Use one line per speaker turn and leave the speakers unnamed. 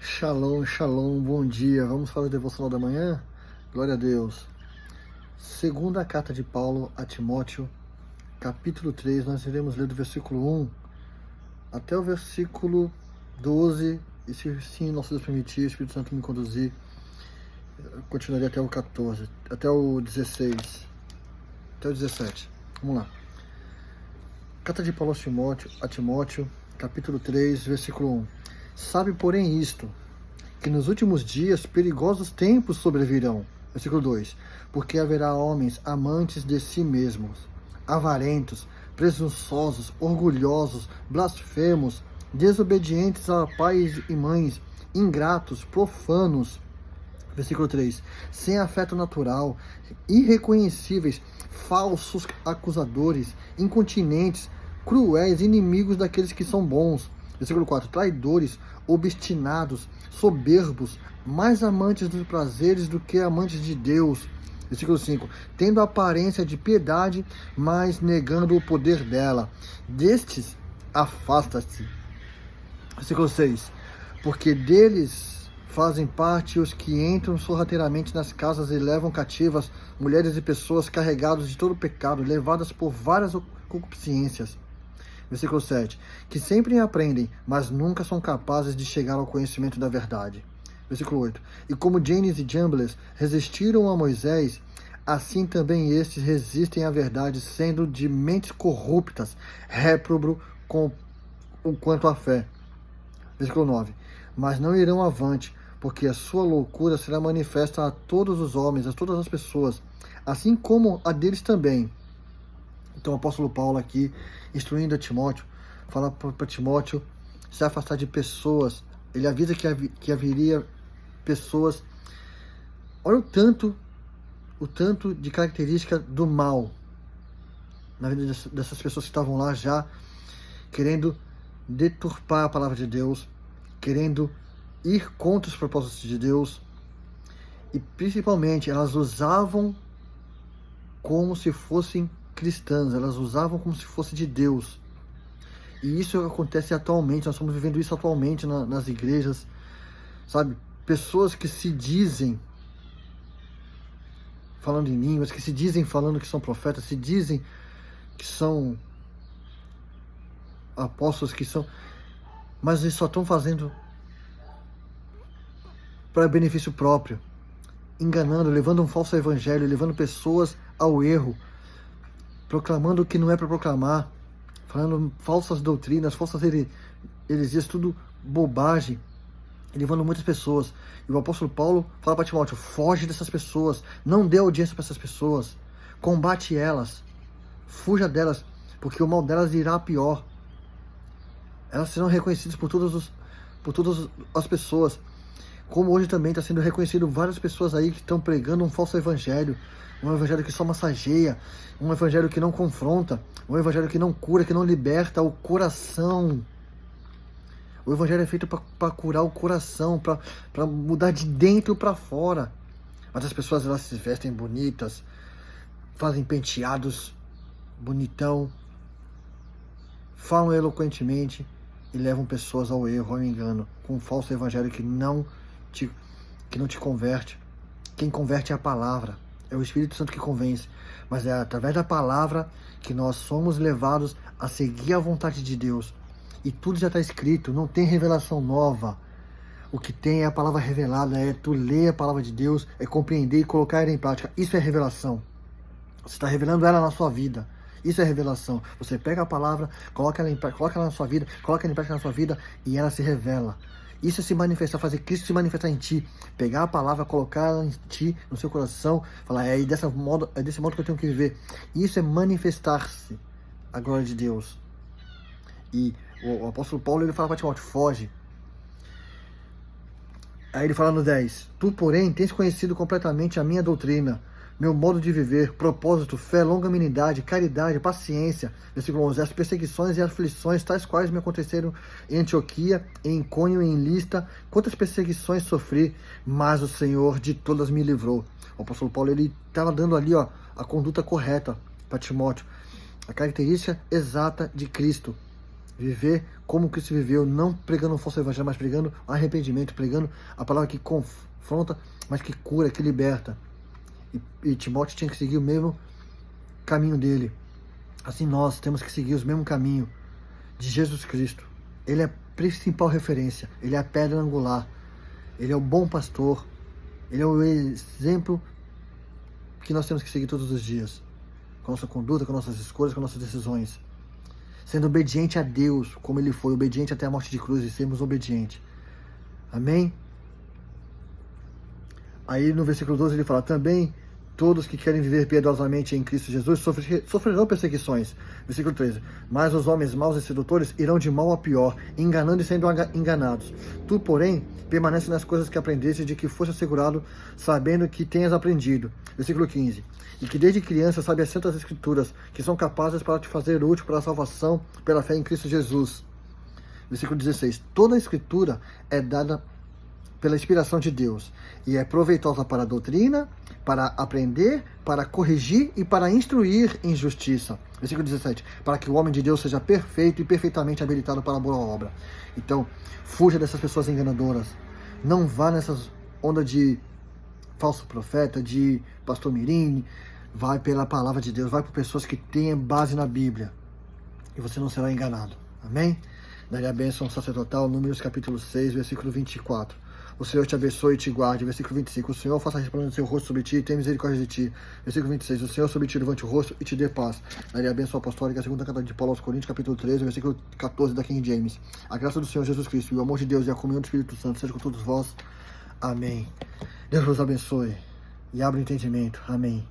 Shalom, shalom, bom dia. Vamos para o devocional da manhã? Glória a Deus. Segunda carta de Paulo a Timóteo, capítulo 3, nós iremos ler do versículo 1 até o versículo 12, e se sim, nosso Deus permitir, o Espírito Santo me conduzir, eu continuarei até o 14, até o 16, até o 17. Vamos lá. Carta de Paulo a Timóteo, capítulo 3, versículo 1. Sabe, porém, isto, que nos últimos dias perigosos tempos sobrevirão. Versículo 2. Porque haverá homens amantes de si mesmos, avarentos, presunçosos, orgulhosos, blasfemos, desobedientes a pais e mães, ingratos, profanos. Versículo 3. Sem afeto natural, irreconhecíveis, falsos acusadores, incontinentes, cruéis, inimigos daqueles que são bons. Versículo 4. Traidores, obstinados, soberbos, mais amantes dos prazeres do que amantes de Deus. Versículo 5. Tendo aparência de piedade, mas negando o poder dela. Destes, afasta-se. Versículo 6. Porque deles fazem parte os que entram sorrateiramente nas casas e levam cativas mulheres e pessoas carregadas de todo pecado, levadas por várias concupiscências. Versículo 7. Que sempre aprendem, mas nunca são capazes de chegar ao conhecimento da verdade. Versículo 8. E como Janes e Jambres resistiram a Moisés, assim também estes resistem à verdade, sendo de mentes corruptas, réprobo quanto à fé. Versículo 9. Mas não irão avante, porque a sua loucura será manifesta a todos os homens, a todas as pessoas, assim como a deles também. Então o apóstolo Paulo aqui, instruindo a Timóteo, fala para Timóteo se afastar de pessoas. Ele avisa que haveria pessoas. Olha o tanto de característica do mal na vida dessas pessoas que estavam lá já querendo deturpar a palavra de Deus, querendo ir contra os propósitos de Deus, e principalmente elas usavam como se fossem cristãs, elas usavam como se fosse de Deus. E isso acontece atualmente, nós estamos vivendo isso atualmente nas igrejas, sabe? Pessoas que se dizem falando em línguas, que se dizem falando que são profetas, se dizem que são apóstolos, que são, mas eles só estão fazendo para benefício próprio, enganando, levando um falso evangelho, levando pessoas ao erro, proclamando o que não é para proclamar, falando falsas doutrinas, falsas heresias, tudo bobagem, levando muitas pessoas. E o apóstolo Paulo fala para Timóteo: foge dessas pessoas, não dê audiência para essas pessoas, combate elas, fuja delas, porque o mal delas irá a pior. Elas serão reconhecidas por todas as pessoas, como hoje também está sendo reconhecido várias pessoas aí que estão pregando um falso evangelho, um evangelho que só massageia, um evangelho que não confronta, um evangelho que não cura, que não liberta o coração. O evangelho é feito para curar o coração, para mudar de dentro para fora. Mas as pessoas, elas se vestem bonitas, fazem penteados bonitão, falam eloquentemente e levam pessoas ao erro, ao engano, com um falso evangelho que não te converte. Quem converte é a palavra, é o Espírito Santo que convence, mas é através da palavra que nós somos levados a seguir a vontade de Deus. E tudo já está escrito, não tem revelação nova. O que tem é a palavra revelada, é tu ler a palavra de Deus, é compreender e colocar ela em prática. Isso é revelação. Você está revelando ela na sua vida. Isso é revelação. Você pega a palavra, coloca ela na sua vida, coloca ela em prática na sua vida e ela se revela. Isso é se manifestar, fazer Cristo se manifestar em ti. Pegar a palavra, colocar ela em ti, no seu coração, falar, é desse modo que eu tenho que viver. Isso é manifestar-se a glória de Deus. E o apóstolo Paulo, ele fala para Timóteo: foge. Aí ele fala no 10: tu, porém, tens conhecido completamente a minha doutrina, meu modo de viver, propósito, fé, longanimidade, caridade, paciência. Versículo 11. As perseguições e aflições, tais quais me aconteceram em Antioquia, em Icônio e em Lista, quantas perseguições sofri, mas o Senhor de todas me livrou. O apóstolo Paulo, ele estava dando ali, ó, a conduta correta para Timóteo, a característica exata de Cristo. Viver como Cristo viveu, não pregando um falso evangelho, mas pregando arrependimento, pregando a palavra que confronta, mas que cura, que liberta. E Timóteo tinha que seguir o mesmo caminho dele. Assim nós temos que seguir o mesmo caminho de Jesus Cristo. Ele é a principal referência, ele é a pedra angular, ele é o bom pastor, ele é o exemplo que nós temos que seguir todos os dias, com a nossa conduta, com nossas escolhas, com nossas decisões. Sendo obediente a Deus, como ele foi, obediente até a morte de cruz, e sermos obedientes. Amém? Aí no versículo 12 ele fala, também todos que querem viver piedosamente em Cristo Jesus sofrerão perseguições. Versículo 13. Mas os homens maus e sedutores irão de mal a pior, enganando e sendo enganados. Tu, porém, permanece nas coisas que aprendeste, de que foste assegurado, sabendo que tenhas aprendido. Versículo 15. E que desde criança sabe as santas escrituras, que são capazes para te fazer útil para a salvação pela fé em Cristo Jesus. Versículo 16. Toda a escritura é dada pela inspiração de Deus, e é proveitosa para a doutrina, para aprender, para corrigir e para instruir em justiça. Versículo 17. Para que o homem de Deus seja perfeito e perfeitamente habilitado para a boa obra. Então, fuja dessas pessoas enganadoras. Não vá nessas ondas de falso profeta, de pastor mirim. Vai pela palavra de Deus, vai por pessoas que tenham base na Bíblia. E você não será enganado. Amém? Daí a bênção sacerdotal, Números capítulo 6, versículo 24. O Senhor te abençoe e te guarde. Versículo 25. O Senhor faça resplandrecer seu rosto sobre ti e tenha misericórdia de ti. Versículo 26. O Senhor sobre ti levante o rosto e te dê paz. Daria a bênção apostólica, segunda carta de Paulo aos Coríntios, capítulo 13, versículo 14 da King James. A graça do Senhor Jesus Cristo e o amor de Deus e a comunhão do Espírito Santo seja com todos vós. Amém. Deus vos abençoe e abra o entendimento. Amém.